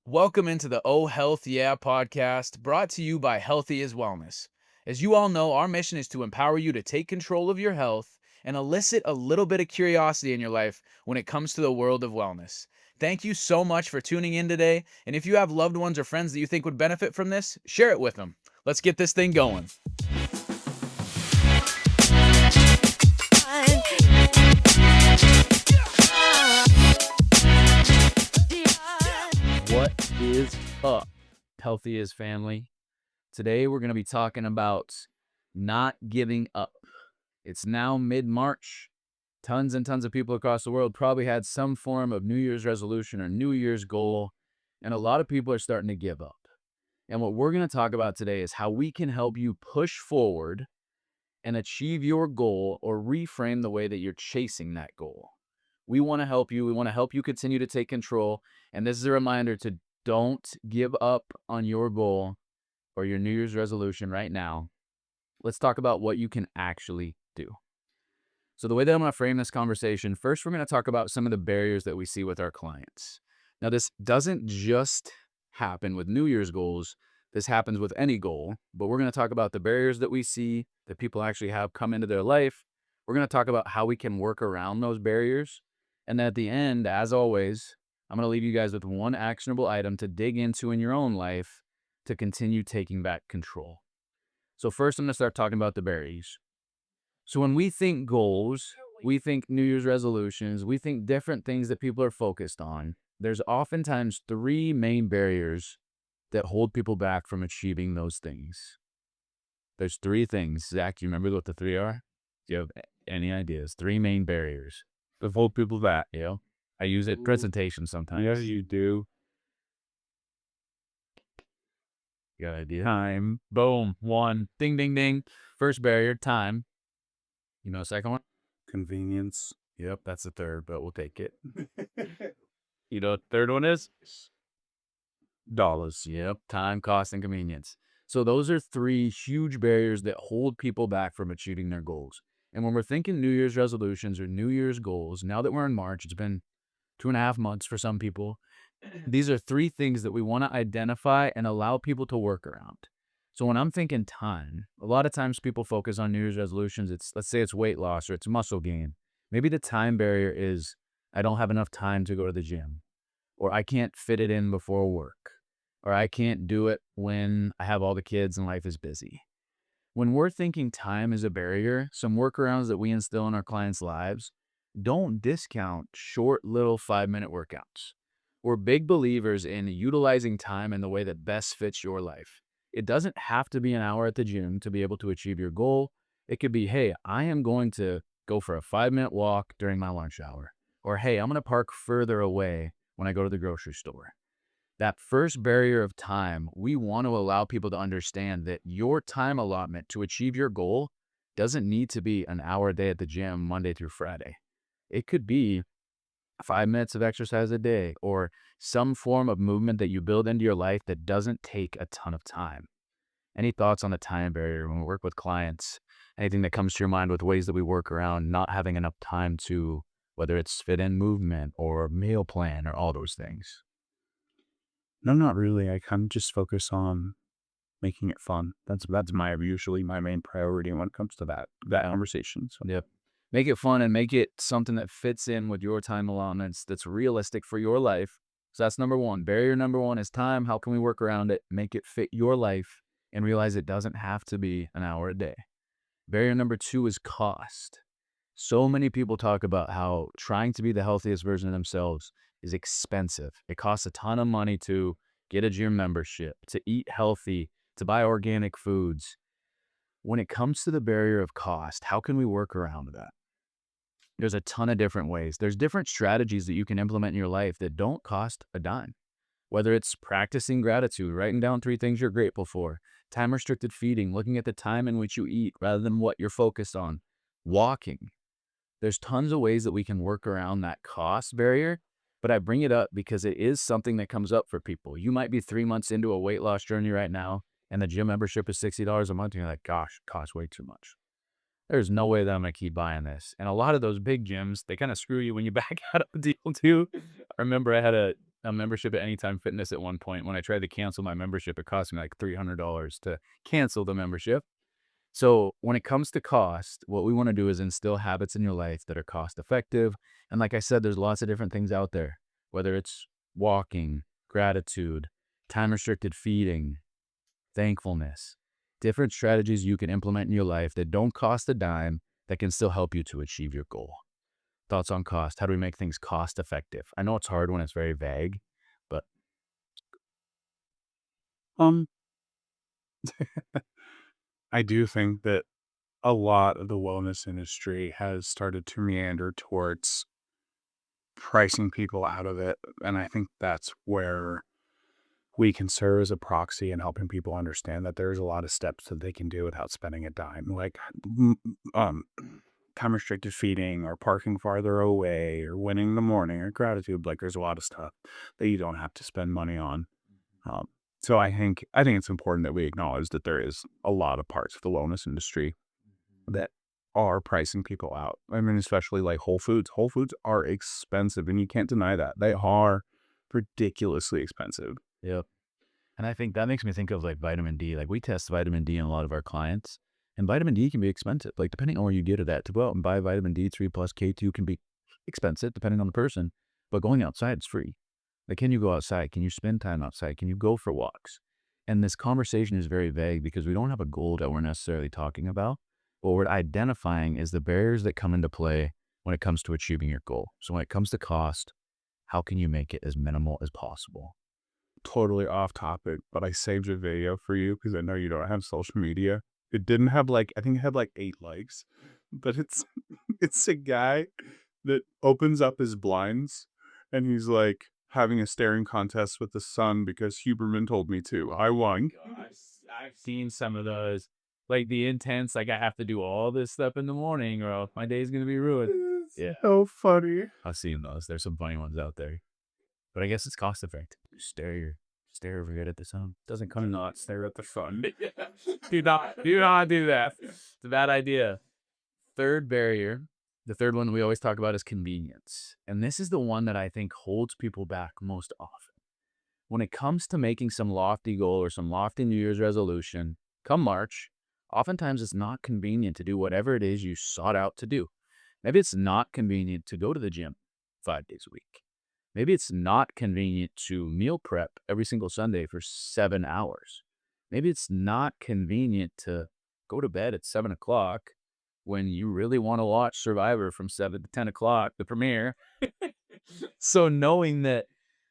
Welcome into the Oh Health Yeah podcast, brought to you by Healthy is Wellness. As you all know, our mission is to empower you to take control of your health and elicit a little bit of curiosity in your life when it comes to the world of wellness. Thank you so much for tuning in today. And if you have loved ones or friends that you think would benefit from this, share it with them. Let's get this thing going. What is up, Healthy is family? Today we're going to be talking about not giving up. It's now mid-March. Tons and tons of people across the world probably had some form of New Year's resolution or New Year's goal, and a lot of people are starting to give up. And what we're going to talk about today is how we can help you push forward and achieve your goal or reframe the way that you're chasing that goal. We want to help you. We want to help you continue to take control. And this is a reminder to don't give up on your goal or your New Year's resolution right now. Let's talk about what you can actually do. So the way that I'm going to frame this conversation, first, we're going to talk about some of the barriers that we see with our clients. Now, this doesn't just happen with New Year's goals. This happens with any goal, but we're going to talk about the barriers that we see that people actually have come into their life. We're going to talk about how we can work around those barriers. And then at the end, as always, I'm going to leave you guys with one actionable item to dig into in your own life to continue taking back control. So first, I'm going to start talking about the barriers. So when we think goals, we think New Year's resolutions, we think different things that people are focused on. There's oftentimes three main barriers that hold people back from achieving those things. There's three things. Zach, do you remember what the three are? Do you have any ideas? Three main barriers That hold people back. you know, I use it in presentations sometimes. Yeah, you do. Got an idea? Time. Boom. One. Ding, ding, ding. First barrier, time. You know, second one? Convenience. Yep, that's the third, but we'll take it. You know what the third one is? Dollars. Yep, time, cost, and convenience. So those are three huge barriers that hold people back from achieving their goals. And when we're thinking New Year's resolutions or New Year's goals, now that we're in March, it's been 2.5 months for some people. These are three things that we want to identify and allow people to work around. So when I'm thinking time, a lot of times people focus on New Year's resolutions. Let's say it's weight loss or it's muscle gain. Maybe the time barrier is I don't have enough time to go to the gym, or I can't fit it in before work, or I can't do it when I have all the kids and life is busy. When we're thinking time is a barrier, some workarounds that we instill in our clients' lives, don't discount short little 5-minute workouts. We're big believers in utilizing time in the way that best fits your life. It doesn't have to be an hour at the gym to be able to achieve your goal. It could be, hey, I am going to go for a 5-minute walk during my lunch hour. Or, hey, I'm going to park further away when I go to the grocery store. That first barrier of time, we want to allow people to understand that your time allotment to achieve your goal doesn't need to be an hour a day at the gym Monday through Friday. It could be 5 minutes of exercise a day or some form of movement that you build into your life that doesn't take a ton of time. Any thoughts on the time barrier when we work with clients? Anything that comes to your mind with ways that we work around not having enough time to, whether it's fit in movement or meal plan or all those things? No, not really. I kind of just focus on making it fun. That's my usually my main priority when it comes to that conversation. So Yep. Make it fun and make it something that fits in with your time allotments that's realistic for your life. So that's number one. Barrier number one is time. How can we work around it? Make it fit your life and realize it doesn't have to be an hour a day. Barrier number two is cost. So many people talk about how trying to be the healthiest version of themselves is expensive. It costs a ton of money to get a gym membership, to eat healthy, to buy organic foods. When it comes to the barrier of cost, how can we work around that? There's a ton of different ways. There's different strategies that you can implement in your life that don't cost a dime. Whether it's practicing gratitude, writing down 3 things you're grateful for, time restricted feeding, looking at the time in which you eat rather than what you're focused on, walking. There's tons of ways that we can work around that cost barrier, but I bring it up because it is something that comes up for people. You might be 3 months into a weight loss journey right now, and the gym membership is $60 a month, and you're like, gosh, it costs way too much. There's no way that I'm going to keep buying this. And a lot of those big gyms, they kind of screw you when you back out of the deal too. I remember I had a membership at Anytime Fitness at one point. When I tried to cancel my membership, it cost me like $300 to cancel the membership. So when it comes to cost, what we want to do is instill habits in your life that are cost effective. And like I said, there's lots of different things out there, whether it's walking, gratitude, time restricted feeding, thankfulness, different strategies you can implement in your life that don't cost a dime that can still help you to achieve your goal. Thoughts on cost? How do we make things cost effective? I know it's hard when it's very vague, but Um, I do think that a lot of the wellness industry has started to meander towards pricing people out of it, and I think that's where we can serve as a proxy in helping people understand that there's a lot of steps that they can do without spending a dime, like um, time restricted feeding or parking farther away or winning in the morning or gratitude. Like there's a lot of stuff that you don't have to spend money on. Um, so I think it's important that we acknowledge that there is a lot of parts of the wellness industry that are pricing people out. I mean, especially like Whole Foods. Whole Foods are expensive, and you can't deny that. They are ridiculously expensive. yeah. And I think that makes me think of like vitamin D. Like we test vitamin D in a lot of our clients, and vitamin D can be expensive. Like depending on where you get it at, to go out and buy vitamin D3 plus K2 can be expensive depending on the person. But going outside is free. Like, can you go outside? Can you spend time outside? Can you go for walks? And this conversation is very vague because we don't have a goal that we're necessarily talking about. What we're identifying is the barriers that come into play when it comes to achieving your goal. So when it comes to cost, how can you make it as minimal as possible? Totally off topic, but I saved a video for you because I know you don't have social media. It didn't have like I think it had like 8 likes, but it's it's a guy that opens up his blinds and he's like having a staring contest with the sun because Huberman told me to. I won. I've seen some of those, like the intense, like I have to do all this stuff in the morning or else my day's gonna be ruined. It's Yeah, so funny. I've seen those. There's some funny ones out there, but I guess it's cost effective. Stare over good at the sun. Doesn't come Not stare at the sun. do not do that. It's a bad idea. Third barrier, the third one we always talk about is convenience, and this is the one that I think holds people back most often. When it comes to making some lofty goal or some lofty New Year's resolution, come March, oftentimes it's not convenient to do whatever it is you sought out to do. Maybe it's not convenient to go to the gym 5 days a week. Maybe it's not convenient to meal prep every single Sunday for 7 hours. Maybe it's not convenient to go to bed at 7 o'clock when you really want to watch Survivor from 7 to 10 o'clock, the premiere. So knowing that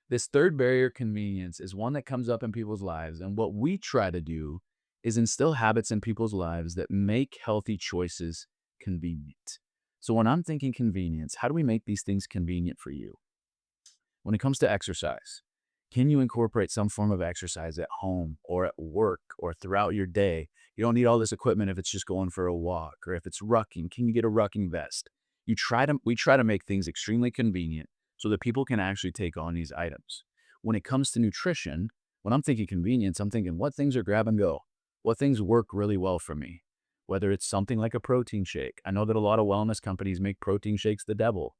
this third barrier, convenience, is one that comes up in people's lives. And what we try to do is instill habits in people's lives that make healthy choices convenient. So when I'm thinking convenience, how do we make these things convenient for you? When it comes to exercise, can you incorporate some form of exercise at home or at work or throughout your day? You don't need all this equipment if it's just going for a walk, or if it's rucking, can you get a rucking vest? We try to make things extremely convenient so that people can actually take on these items. When it comes to nutrition, when I'm thinking convenience, I'm thinking what things are grab and go? What things work really well for me? Whether it's something like a protein shake. I know that a lot of wellness companies make protein shakes the devil.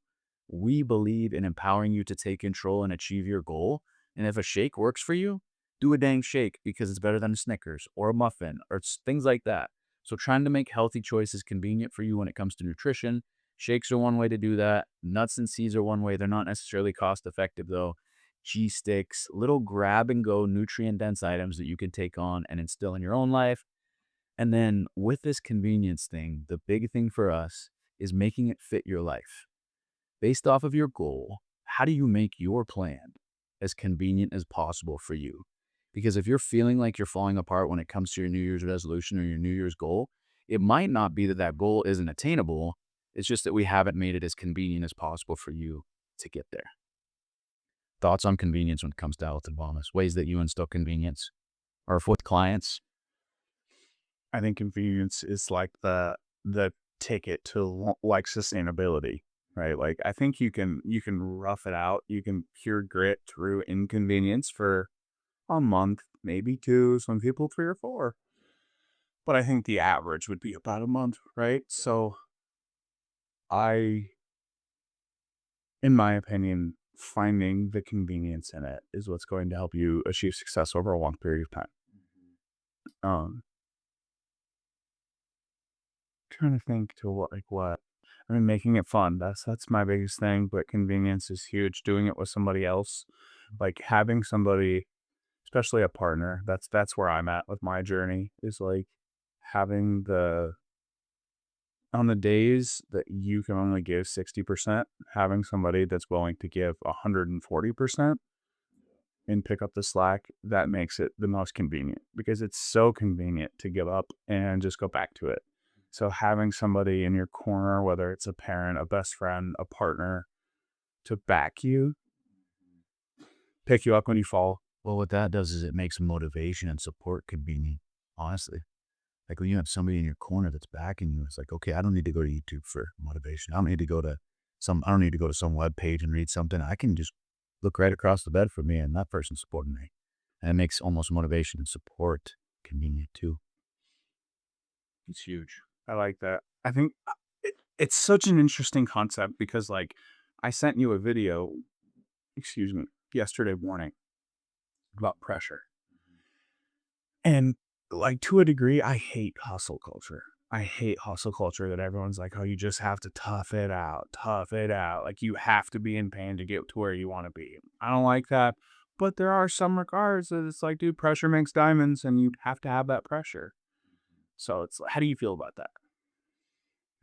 We believe in empowering you to take control and achieve your goal. And if a shake works for you, do a dang shake because it's better than a Snickers or a muffin or things like that. So, trying to make healthy choices convenient for you when it comes to nutrition. Shakes are one way to do that. Nuts and seeds are one way. They're not necessarily cost effective, though. G sticks, little grab and go nutrient dense items that you can take on and instill in your own life. And then with this convenience thing, the big thing for us is making it fit your life. Based off of your goal, how do you make your plan as convenient as possible for you? Because if you're feeling like you're falling apart when it comes to your New Year's resolution or your New Year's goal, it might not be that that goal isn't attainable. It's just that we haven't made it as convenient as possible for you to get there. Thoughts on convenience when it comes to health and wellness, ways that you instill convenience or if with clients. I think convenience is like the ticket to like sustainability, right? Like I think you can rough it out, you can pure grit through inconvenience for a month, maybe two, some people 3 or 4. But I think the average would be about a month, right? So I, in my opinion, finding the convenience in it is what's going to help you achieve success over a long period of time. Um, Trying to think to what. I mean, making it fun. That's my biggest thing, but convenience is huge. Doing it with somebody else, like having somebody, especially a partner. That's where I'm at with my journey. Is like having the on the days that you can only give 60%, having somebody that's willing to give 140% and pick up the slack, that makes it the most convenient because it's so convenient to give up and just go back to it. So having somebody in your corner, whether it's a parent, a best friend, a partner, to back you, pick you up when you fall. Well, what that does is it makes motivation and support convenient, honestly. Like when you have somebody in your corner that's backing you, it's like, okay, I don't need to go to YouTube for motivation. I don't need to go to some web page and read something. I can just look right across the bed from me and that person's supporting me. And it makes almost motivation and support convenient too. It's huge. I like that. I think it's such an interesting concept because, like, I sent you a video, excuse me, yesterday morning about pressure. And like to a degree, I hate hustle culture. I hate hustle culture that everyone's like, oh, you just have to tough it out, tough it out. Like you have to be in pain to get to where you want to be. I don't like that. But there are some regards that it's like, dude, pressure makes diamonds and you have to have that pressure. So it's how do you feel about that?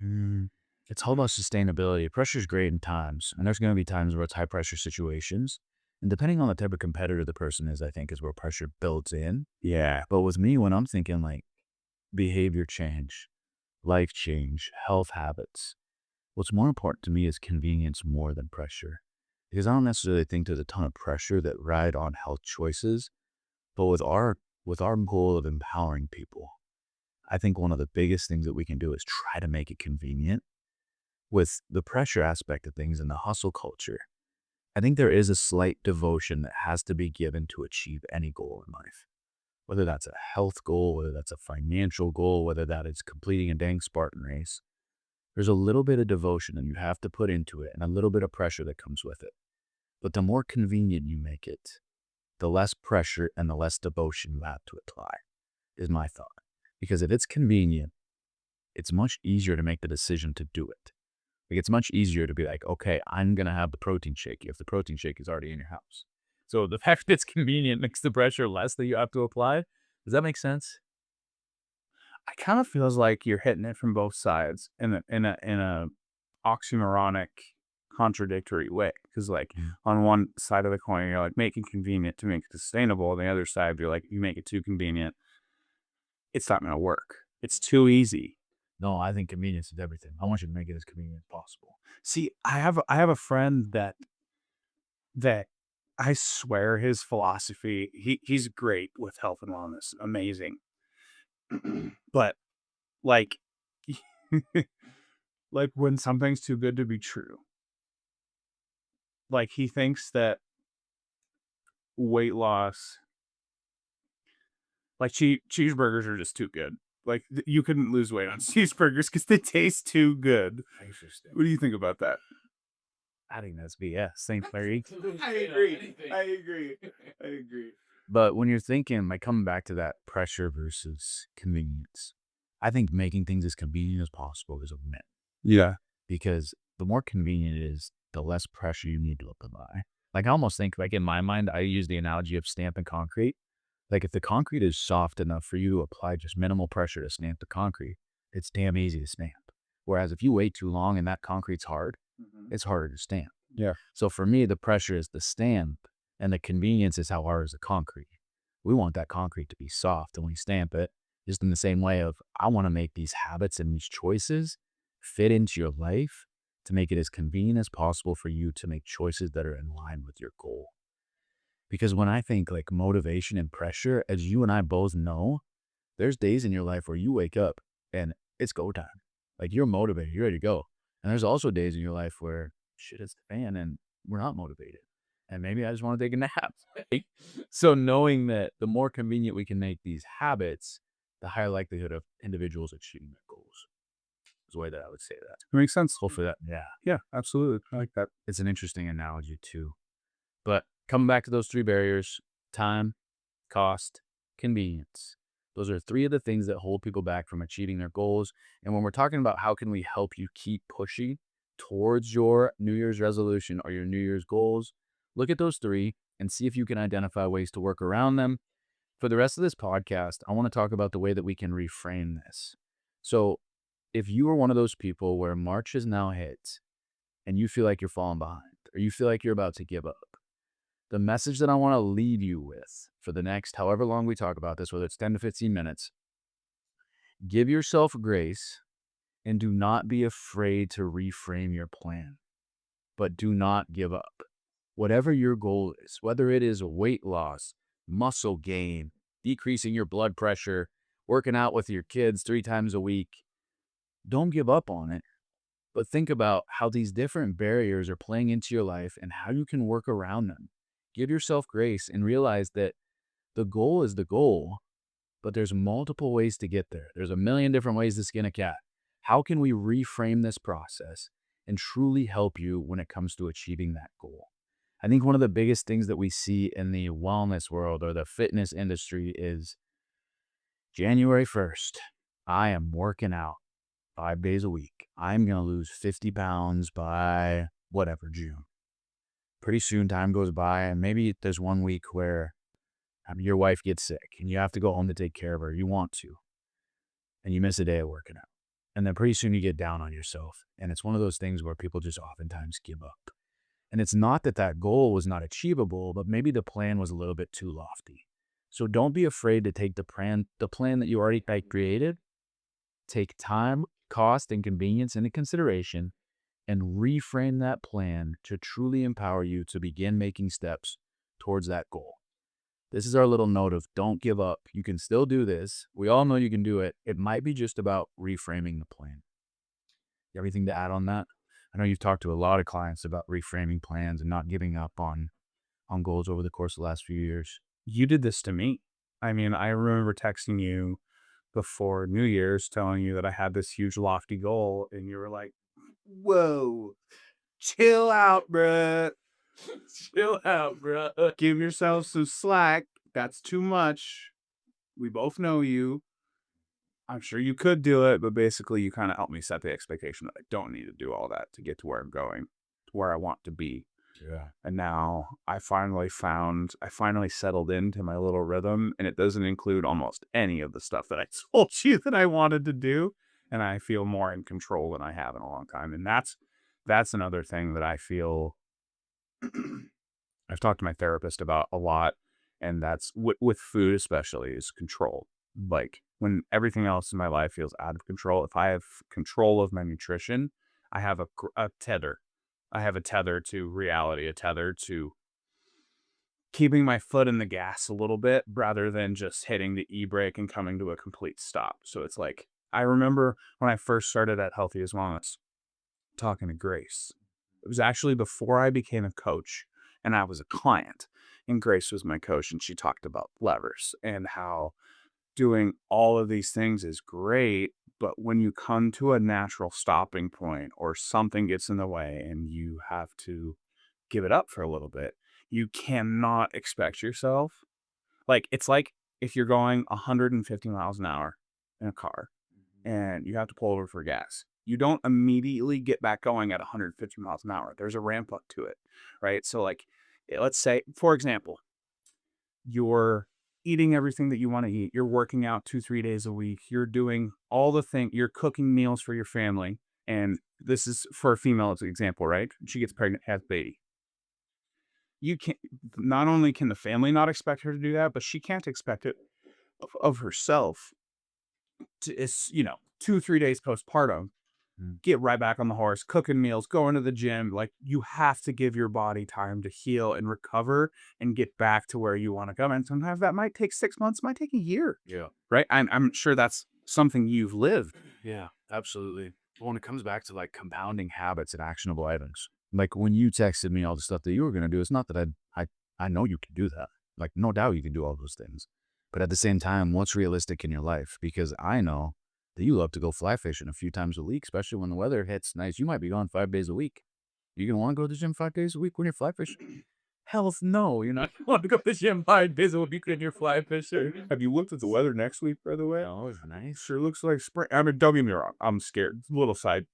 Mm, it's all about sustainability. Pressure's great in times, and there's going to be times where it's high pressure situations. And depending on the type of competitor the person is, I think is where pressure builds in. Yeah. But with me, when I'm thinking like behavior change, life change, health habits, what's more important to me is convenience more than pressure. Because I don't necessarily think there's a ton of pressure that ride on health choices, but with our goal of empowering people, I think one of the biggest things that we can do is try to make it convenient. With the pressure aspect of things and the hustle culture, I think there is a slight devotion that has to be given to achieve any goal in life. Whether that's a health goal, whether that's a financial goal, whether that is completing a dang Spartan race, there's a little bit of devotion that you have to put into it and a little bit of pressure that comes with it. But the more convenient you make it, the less pressure and the less devotion you have to apply, is my thought. Because if it's convenient, it's much easier to make the decision to do it. Like it's much easier to be like, okay, I'm gonna have the protein shake if the protein shake is already in your house. So the fact that it's convenient makes the pressure less that you have to apply. Does that make sense? I kind of feels like you're hitting it from both sides in a oxymoronic, contradictory way. Because like Mm. on one side of the coin, you're like make it convenient to make it sustainable. On the other side, you're like you make it too convenient, it's not going to work. It's too easy. No, I think convenience is everything. I want you to make it as convenient as possible. See, I have a friend that I swear his philosophy. He's great with health and wellness, amazing. But like, like when something's too good to be true, like he thinks that weight loss, like cheeseburgers are just too good. Like you couldn't lose weight on cheeseburgers because they taste too good. Interesting. What do you think about that? I think that's BS. St. Clair. I agree. I agree. I agree. But when you're thinking, like coming back to that pressure versus convenience, I think making things as convenient as possible is a myth Yeah. because the more convenient it is, the less pressure you need to apply. Like I almost think, like in my mind, I use the analogy of stamping concrete. Like if the concrete is soft enough for you to apply just minimal pressure to stamp the concrete, it's damn easy to stamp. Whereas if you wait too long and that concrete's hard, Mhm. it's harder to stamp. Yeah. So for me, the pressure is the stamp and the convenience is how hard is the concrete. We want that concrete to be soft and we stamp it just in the same way of I want to make these habits and these choices fit into your life to make it as convenient as possible for you to make choices that are in line with your goal. Because when I think like motivation and pressure, as you and I both know, there's days in your life where you wake up and it's go time. Like you're motivated, you're ready to go. And there's also days in your life where shit hits the fan and we're not motivated. And maybe I just want to take a nap. So knowing that the more convenient we can make these habits, the higher likelihood of individuals achieving their goals is the way that I would say that. It makes sense. Hopefully that, yeah, Yeah, absolutely. I like that. it's an interesting analogy too. But coming back to those three barriers: time, cost, convenience. Those are three of the things that hold people back from achieving their goals. And when we're talking about how can we help you keep pushing towards your New Year's resolution or your New Year's goals, look at those three and see if you can identify ways to work around them. For the rest of this podcast, I want to talk about the way that we can reframe this. So, if you are one of those people where March is now hit and you feel like you're falling behind or you feel like you're about to give up, the message that I want to leave you with for the next however long we talk about this, whether it's 10 to 15 minutes, give yourself grace and do not be afraid to reframe your plan, but do not give up. Whatever your goal is, whether it is weight loss, muscle gain, decreasing your blood pressure, working out with your kids 3 times a week, don't give up on it. But think about how these different barriers are playing into your life and how you can work around them. Give yourself grace and realize that the goal is the goal, but there's multiple ways to get there. There's a million different ways to skin a cat. How can we reframe this process and truly help you when it comes to achieving that goal? I think one of the biggest things that we see in the wellness world or the fitness industry is January 1st. I am working out 5 days a week. I'm going to lose 50 pounds by whatever, June. Pretty soon time goes by, and maybe there's one week where your wife gets sick and you have to go home to take care of her. You want to, and you miss a day of working out. And then pretty soon you get down on yourself. And it's one of those things where people just oftentimes give up. And it's not that that goal was not achievable, but maybe the plan was a little bit too lofty. So don't be afraid to take the plan that you already had created, take time, cost, and convenience into consideration, and reframe that plan to truly empower you to begin making steps towards that goal. This is our little note of don't give up. You can still do this. We all know you can do it. It might be just about reframing the plan. You have anything to add on that? I know you've talked to a lot of clients about reframing plans and not giving up on goals over the course of the last few years. You did this to me. I mean, I remember texting you before New Year's telling you that I had this huge lofty goal, and you were like, "Whoa, chill out, bruh. Chill out, bruh. Give yourself some slack. That's too much. We both know you. I'm sure you could do it, but basically you kind of helped me set the expectation that I don't need to do all that to get to where I'm going, to where I want to be. Yeah. And now I finally settled into my little rhythm, and it doesn't include almost any of the stuff that I told you that I wanted to do. And I feel more in control than I have in a long time. And that's another thing that I feel I've talked to my therapist about a lot, and that's with food especially is control. Like when everything else in my life feels out of control, if I have control of my nutrition, I have a tether. I have a tether to reality, a tether to keeping my foot in the gas a little bit rather than just hitting the e-brake and coming to a complete stop. So it's like I remember when I first started at Healthy as Wellness talking to Grace. It was actually before I became a coach and I was a client. And Grace was my coach, and she talked about levers and how doing all of these things is great. But when you come to a natural stopping point or something gets in the way and you have to give it up for a little bit, you cannot expect yourself. Like, it's like if you're going 150 miles an hour in a car and you have to pull over for gas. You don't immediately get back going at 150 miles an hour. There's a ramp up to it, right? So, like, let's say, for example, you're eating everything that you want to eat. You're working out 2, 3 days a week. You're doing all the thing. You're cooking meals for your family. And this is for a female as an example, right? She gets pregnant, has a baby. You can't, not only can the family not expect her to do that, but she can't expect it of herself to, it's, 2, 3 days postpartum Mm. get right back on the horse, cooking meals, going to the gym. Like you have to give your body time to heal and recover and get back to where you want to go. And sometimes that might take 6 months, might take a year, Yeah. right? I'm sure that's something you've lived. Yeah, absolutely. Well, when it comes back to like compounding habits and actionable items, like when you texted me all the stuff that you were going to do, it's not that I know you can do that. Like, no doubt you can do all those things. But at the same time, what's realistic in your life? Because I know that you love to go fly fishing a few times a week, especially when the weather hits nice. You might be gone 5 days a week. You going to want to go to the gym 5 days a week when you're fly fishing? Health, no. You're not going to go to the gym 5 days a week and you're fly fisher. Have you looked at the weather next week, by the way? No, it's nice. Sure looks like spring. I mean, don't get me wrong. I'm scared. Little side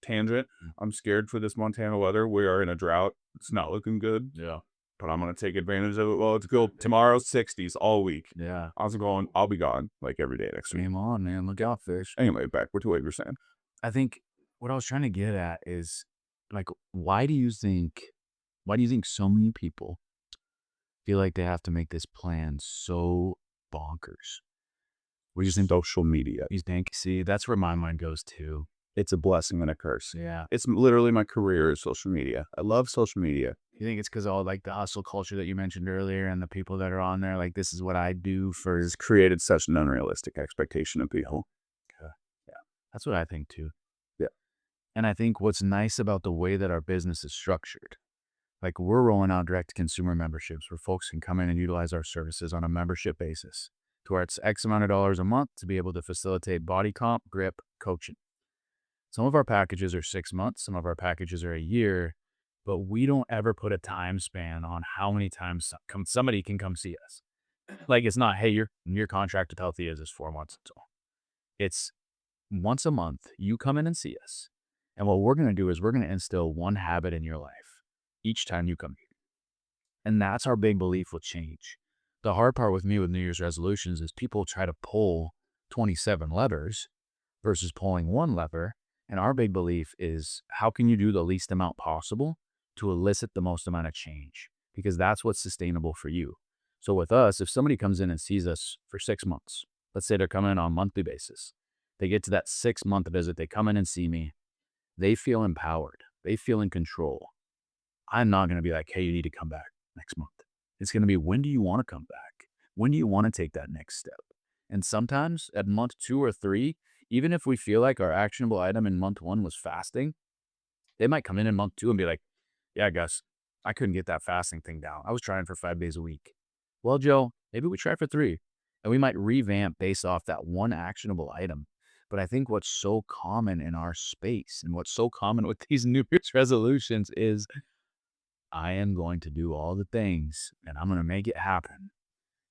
tangent. Mm. I'm scared for this Montana weather. We are in a drought. It's not looking good, Yeah. but I'm gonna take advantage of it. Well, it's good. Tomorrow's 60s all week. Yeah. I was going. I'll be gone like every day next week. Game on, man. Look out, fish. Anyway, back to what you were saying. I think what I was trying to get at is like, why do you think so many people feel like they have to make this plan so bonkers? We just think Social media. you think, see, that's where my mind goes to. It's a blessing and a curse. Yeah. It's literally my career is social media. I love social media. You think it's because all like the hustle culture that you mentioned earlier and the people that are on there, like this is what I do for. It's created such an unrealistic expectation of people. That's what I think too. Yeah. And I think what's nice about the way that our business is structured, like we're rolling out direct to consumer memberships where folks can come in and utilize our services on a membership basis to where it's X amount of dollars a month to be able to facilitate body comp, grip, coaching. Some of our packages are 6 months, some of our packages are a year, but we don't ever put a time span on how many times somebody can come see us. Like it's not, hey, your contract with Healthy is 4 months. That's all. It's once a month, you come in and see us. And what we're going to do is we're going to instill one habit in your life each time you come here. And that's our big belief with change. The hard part with me with New Year's resolutions is people try to pull 27 levers versus pulling one lever. And our big belief is how can you do the least amount possible to elicit the most amount of change? Because that's what's sustainable for you. So with us, if somebody comes in and sees us for 6 months, let's say they're coming in on a monthly basis, they get to that 6 month visit, they come in and see me, they feel empowered, they feel in control. I'm not going to be like, hey, you need to come back next month. It's going to be, when do you want to come back? When do you want to take that next step? And sometimes at month 2 or 3, even if we feel like our actionable item in month 1 was fasting, they might come in month 2 and be like, yeah, Gus, I couldn't get that fasting thing down. I was trying for 5 days a week. Well, Joe, maybe we try for 3. And we might revamp based off that one actionable item. But I think what's so common in our space and what's so common with these New Year's resolutions is I am going to do all the things and I'm going to make it happen.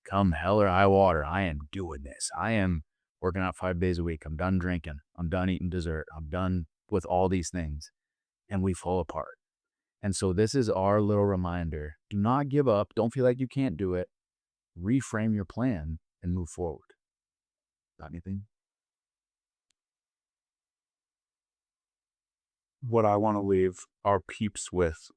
Come hell or high water, I am doing this. I am working out 5 days a week. I'm done drinking. I'm done eating dessert. I'm done with all these things. And we fall apart. And so this is our little reminder. Do not give up. Don't feel like you can't do it. Reframe your plan and move forward. Got anything? What I want to leave our peeps with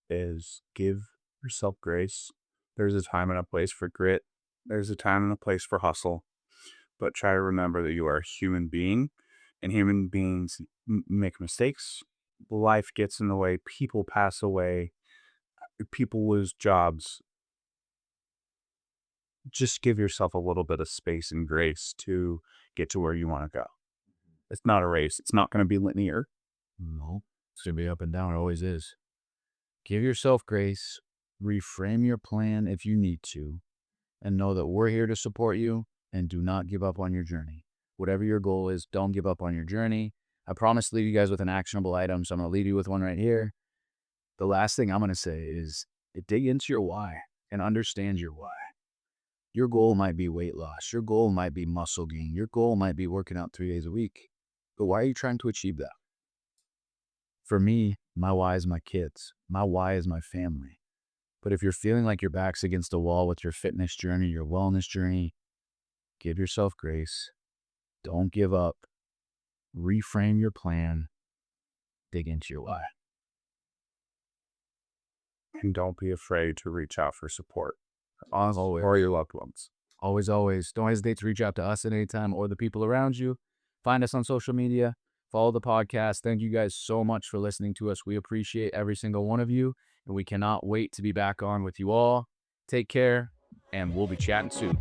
is give yourself grace. There's a time and a place for grit. There's a time and a place for hustle. But try to remember that you are a human being, and human beings make mistakes. Life gets in the way. People pass away. People lose jobs. Just give yourself a little bit of space and grace to get to where you want to go. It's not a race. It's not going to be linear. No, it's going to be up and down. It always is. Give yourself grace. Reframe your plan if you need to. And know that we're here to support you, and do not give up on your journey. Whatever your goal is, don't give up on your journey. I promise to leave you guys with an actionable item, so I'm going to leave you with one right here. The last thing I'm going to say is dig into your why and understand your why. Your goal might be weight loss. Your goal might be muscle gain. Your goal might be working out 3 days a week. But why are you trying to achieve that? For me, my why is my kids. My why is my family. But if you're feeling like your back's against a wall with your fitness journey, your wellness journey, give yourself grace. Don't give up. Reframe your plan. Dig into your why. And don't be afraid to reach out for support. Always. Or your loved ones. Always, always. Don't hesitate to reach out to us at any time or the people around you. Find us on social media. Follow the podcast. Thank you guys so much for listening to us. We appreciate every single one of you, and we cannot wait to be back on with you all. Take care, and we'll be chatting soon.